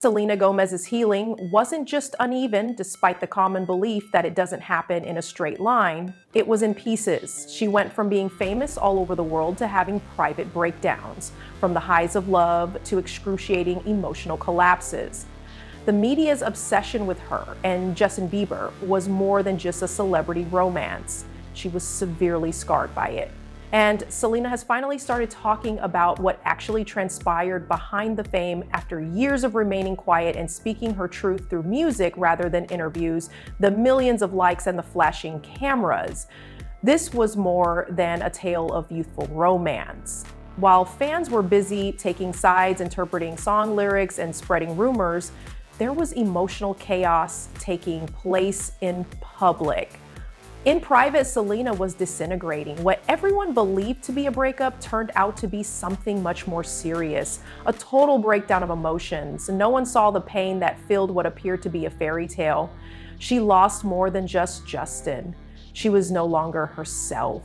Selena Gomez's healing wasn't just uneven, despite the common belief that it doesn't happen in a straight line. It was in pieces. She went from being famous all over the world to having private breakdowns, from the highs of love to excruciating emotional collapses. The media's obsession with her and Justin Bieber was more than just a celebrity romance. She was severely scarred by it. And Selena has finally started talking about what actually transpired behind the fame after years of remaining quiet and speaking her truth through music rather than interviews, the millions of likes and the flashing cameras. This was more than a tale of youthful romance. While fans were busy taking sides, interpreting song lyrics, and spreading rumors, there was emotional chaos taking place in public. In private, Selena was disintegrating. What everyone believed to be a breakup turned out to be something much more serious, a total breakdown of emotions. No one saw the pain that filled what appeared to be a fairy tale. She lost more than just Justin. She was no longer herself.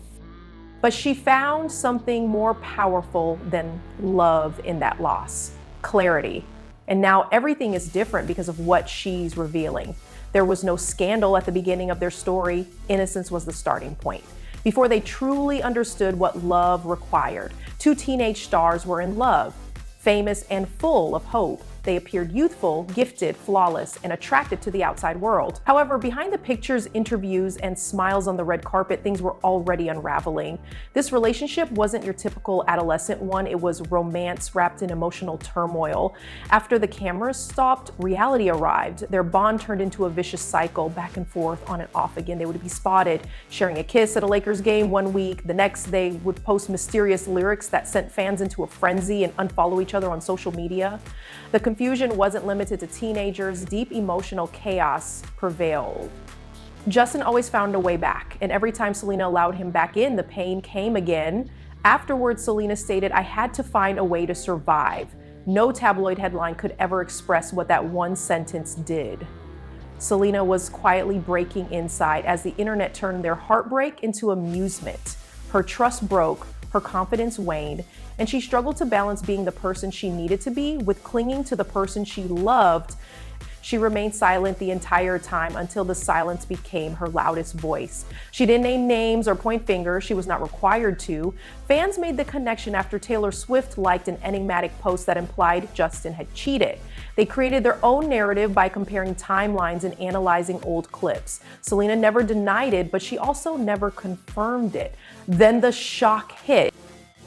But she found something more powerful than love in that loss: clarity. And now everything is different because of what she's revealing. There was no scandal at the beginning of their story. Innocence was the starting point. Before they truly understood what love required, two teenage stars were in love, famous and full of hope. They appeared youthful, gifted, flawless, and attractive to the outside world. However, behind the pictures, interviews, and smiles on the red carpet, things were already unraveling. This relationship wasn't your typical adolescent one. It was romance wrapped in emotional turmoil. After the cameras stopped, reality arrived. Their bond turned into a vicious cycle, back and forth, on and off again. They would be spotted sharing a kiss at a Lakers game one week. The next, they would post mysterious lyrics that sent fans into a frenzy and unfollow each other on social media. The confusion wasn't limited to teenagers. Deep emotional chaos prevailed. Justin always found a way back, and every time Selena allowed him back in, the pain came again. Afterwards, Selena stated, "I had to find a way to survive." No tabloid headline could ever express what that one sentence did. Selena was quietly breaking inside as the internet turned their heartbreak into amusement. Her trust broke, her confidence waned, and she struggled to balance being the person she needed to be with clinging to the person she loved. She remained silent the entire time until the silence became her loudest voice. She didn't name names or point fingers. She was not required to. Fans made the connection after Taylor Swift liked an enigmatic post that implied Justin had cheated. They created their own narrative by comparing timelines and analyzing old clips. Selena never denied it, but she also never confirmed it. Then the shock hit.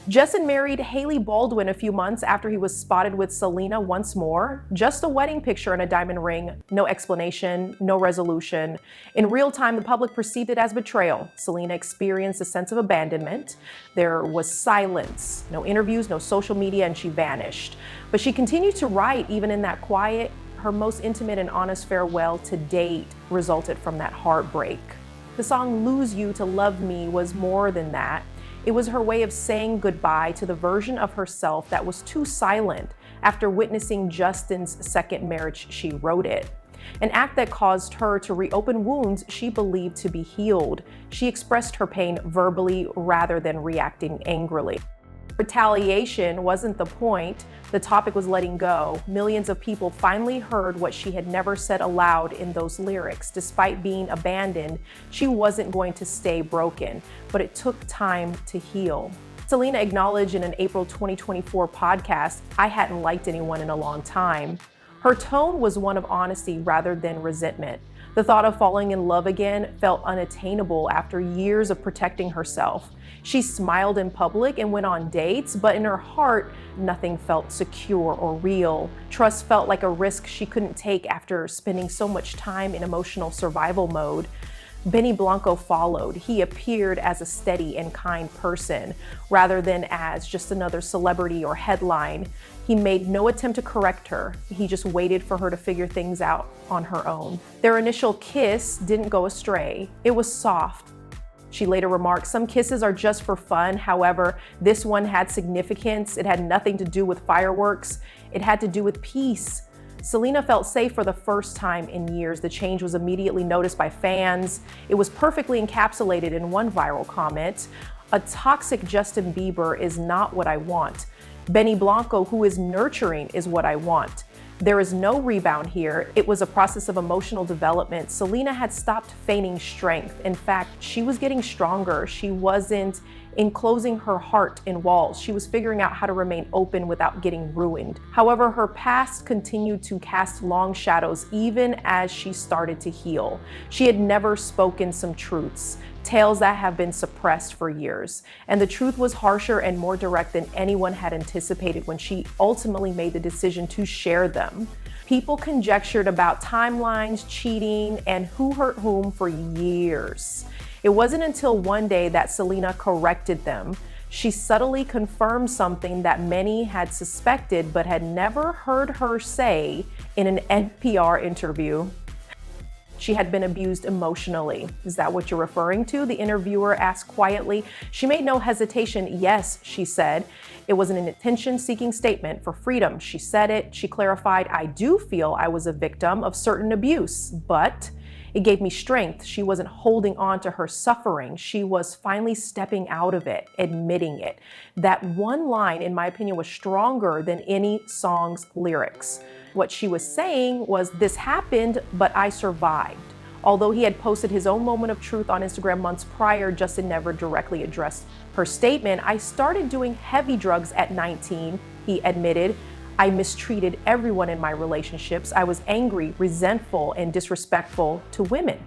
Justin married Hailey Baldwin a few months after he was spotted with Selena once more. Just a wedding picture and a diamond ring. No explanation, no resolution. In real time, the public perceived it as betrayal. Selena experienced a sense of abandonment. There was silence, no interviews, no social media, and she vanished. But she continued to write even in that quiet. Her most intimate and honest farewell to date resulted from that heartbreak. The song "Lose You to Love Me" was more than that. It was her way of saying goodbye to the version of herself that was too silent. After witnessing Justin's second marriage, she wrote it. An act that caused her to reopen wounds she believed to be healed. She expressed her pain verbally rather than reacting angrily. Retaliation wasn't the point. The topic was letting go. Millions of people finally heard what she had never said aloud in those lyrics. Despite being abandoned, she wasn't going to stay broken, but it took time to heal. Selena acknowledged in an April 2024 podcast, "I hadn't liked anyone in a long time." Her tone was one of honesty rather than resentment. The thought of falling in love again felt unattainable after years of protecting herself. She smiled in public and went on dates, but in her heart, nothing felt secure or real. Trust felt like a risk she couldn't take after spending so much time in emotional survival mode. Blanco followed. He appeared as a steady and kind person, rather than as just another celebrity or headline. He made no attempt to correct her. He just waited for her to figure things out on her own. Their initial kiss didn't go astray. It was soft. She later remarked, "Some kisses are just for fun. However, this one had significance. It had nothing to do with fireworks. It had to do with peace." Selena felt safe for the first time in years. The change was immediately noticed by fans. It was perfectly encapsulated in one viral comment: "A toxic Justin Bieber is not what I want. Blanco, who is nurturing, is what I want." There is no rebound here. It was a process of emotional development. Selena had stopped feigning strength. In fact, she was getting stronger. She wasn't enclosing her heart in walls. She was figuring out how to remain open without getting ruined. However, her past continued to cast long shadows even as she started to heal. She had never spoken some truths, tales that have been suppressed for years. And the truth was harsher and more direct than anyone had anticipated when she ultimately made the decision to share them. People conjectured about timelines, cheating, and who hurt whom for years. It wasn't until one day that Selena corrected them. She subtly confirmed something that many had suspected but had never heard her say in an NPR interview. She had been abused emotionally. Is that what you're referring to? The interviewer asked quietly. She made no hesitation. Yes, she said. It was an attention-seeking statement for freedom. She said it. She clarified, I do feel I was a victim of certain abuse, but it gave me strength. She wasn't holding on to her suffering. She was finally stepping out of it, admitting it. That one line, in my opinion, was stronger than any song's lyrics. What she was saying was, this happened, but I survived. Although he had posted his own moment of truth on Instagram months prior, Justin never directly addressed her statement. I started doing heavy drugs at 19, he admitted. I mistreated everyone in my relationships. I was angry, resentful, and disrespectful to women.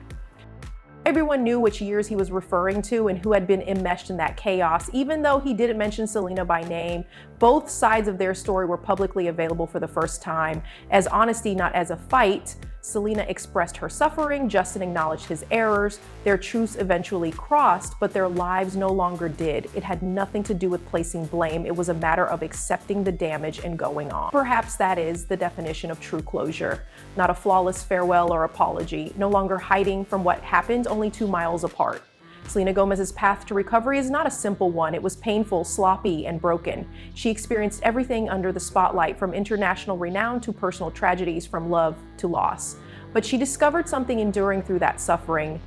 Everyone knew which years he was referring to and who had been enmeshed in that chaos. Even though he didn't mention Selena by name, both sides of their story were publicly available for the first time. As honesty, not as a fight, Selena expressed her suffering, Justin acknowledged his errors. Their truths eventually crossed, but their lives no longer did. It had nothing to do with placing blame. It was a matter of accepting the damage and going on. Perhaps that is the definition of true closure. Not a flawless farewell or apology, no longer hiding from what happened only 2 miles apart. Selena Gomez's path to recovery is not a simple one. It was painful, sloppy, and broken. She experienced everything under the spotlight, from international renown to personal tragedies, from love to loss. But she discovered something enduring through that suffering: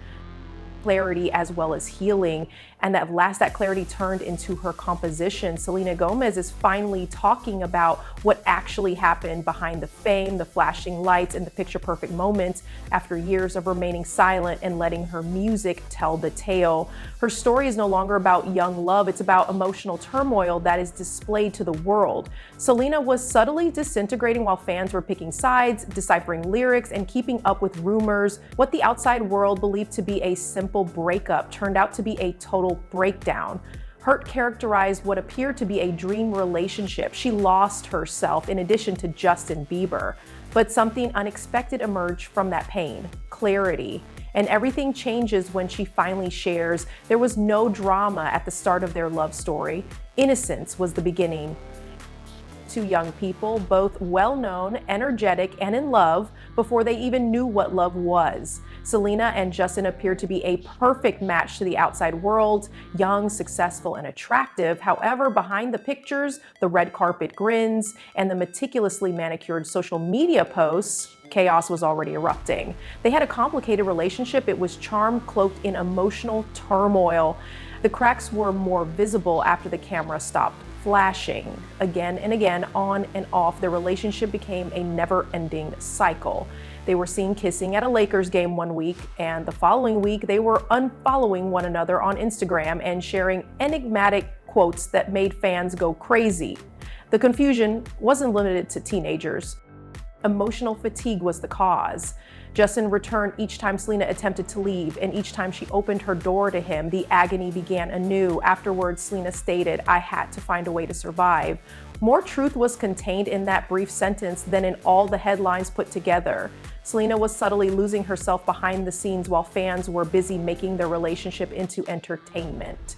clarity as well as healing, and that clarity turned into her composition. Selena Gomez is finally talking about what actually happened behind the fame, the flashing lights, and the picture-perfect moments after years of remaining silent and letting her music tell the tale. Her story is no longer about young love, it's about emotional turmoil that is displayed to the world. Selena was subtly disintegrating while fans were picking sides, deciphering lyrics, and keeping up with rumors. What the outside world believed to be a simple breakup turned out to be a total breakdown. Hurt characterized what appeared to be a dream relationship. She lost herself in addition to Justin Bieber. But something unexpected emerged from that pain: clarity. And everything changes when she finally shares. There was no drama at the start of their love story. Innocence was the beginning. 2 young people, both well-known, energetic, and in love before they even knew what love was. Selena and Justin appeared to be a perfect match to the outside world: young, successful, and attractive. However, behind the pictures, the red carpet grins, and the meticulously manicured social media posts, chaos was already erupting. They had a complicated relationship. It was charm cloaked in emotional turmoil. The cracks were more visible after the camera stopped flashing. Again and again, on and off, their relationship became a never-ending cycle. They were seen kissing at a Lakers game one week, and the following week they were unfollowing one another on Instagram and sharing enigmatic quotes that made fans go crazy. The confusion wasn't limited to teenagers. Emotional fatigue was the cause. Justin returned each time Selena attempted to leave, and each time she opened her door to him, the agony began anew. Afterwards, Selena stated, "I had to find a way to survive." More truth was contained in that brief sentence than in all the headlines put together. Selena was subtly losing herself behind the scenes while fans were busy making their relationship into entertainment.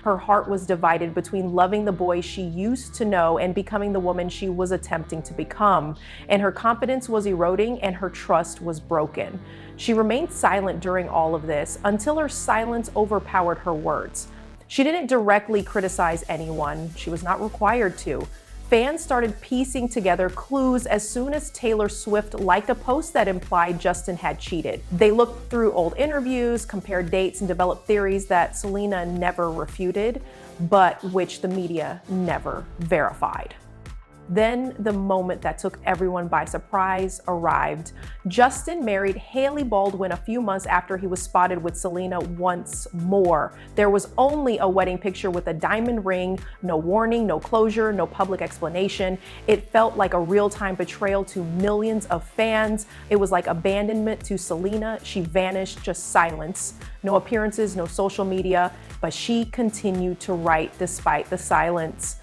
Her heart was divided between loving the boy she used to know and becoming the woman she was attempting to become. And her confidence was eroding and her trust was broken. She remained silent during all of this until her silence overpowered her words. She didn't directly criticize anyone. She was not required to. Fans started piecing together clues as soon as Taylor Swift liked a post that implied Justin had cheated. They looked through old interviews, compared dates, and developed theories that Selena never refuted, but which the media never verified. Then the moment that took everyone by surprise arrived. Justin married Hailey Baldwin a few months after he was spotted with Selena once more. There was only a wedding picture with a diamond ring, no warning, no closure, no public explanation. It felt like a real-time betrayal to millions of fans. It was like abandonment to Selena. She vanished, just silence. No appearances, no social media, but she continued to write despite the silence.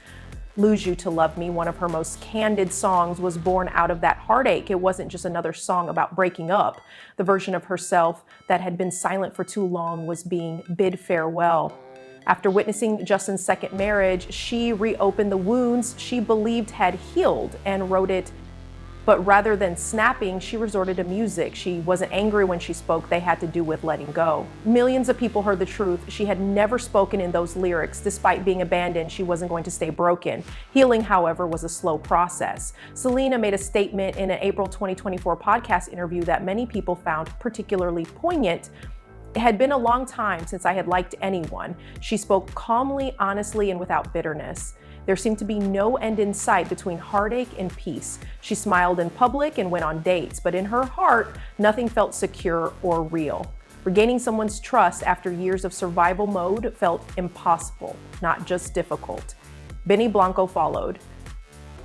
Lose You to Love Me, one of her most candid songs, was born out of that heartache. It wasn't just another song about breaking up. The version of herself that had been silent for too long was being bid farewell. After witnessing Justin's second marriage, she reopened the wounds she believed had healed and wrote it. But rather than snapping, she resorted to music. She wasn't angry when she spoke. They had to do with letting go. Millions of people heard the truth. She had never spoken in those lyrics. Despite being abandoned, she wasn't going to stay broken. Healing, however, was a slow process. Selena made a statement in an April 2024 podcast interview that many people found particularly poignant. It had been a long time since I had liked anyone. She spoke calmly, honestly, and without bitterness. There seemed to be no end in sight between heartache and peace. She smiled in public and went on dates, but in her heart, nothing felt secure or real. Regaining someone's trust after years of survival mode felt impossible, not just difficult. Benny Blanco followed.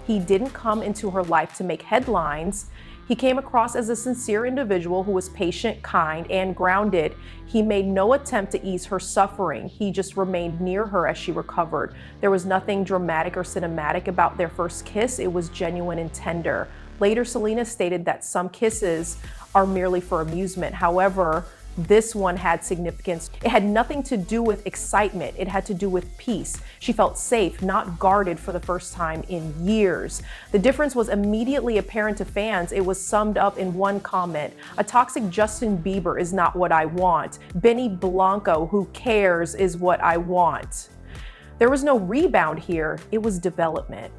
He didn't come into her life to make headlines. He came across as a sincere individual who was patient, kind, and grounded. He made no attempt to ease her suffering. He just remained near her as she recovered. There was nothing dramatic or cinematic about their first kiss. It was genuine and tender. Later, Selena stated that some kisses are merely for amusement. However, this one had significance. It had nothing to do with excitement. It had to do with peace. She felt safe, not guarded for the first time in years. The difference was immediately apparent to fans. It was summed up in one comment: a toxic Justin Bieber is not what I want. Benny Blanco, who cares, is what I want. There was no rebound here. It was development.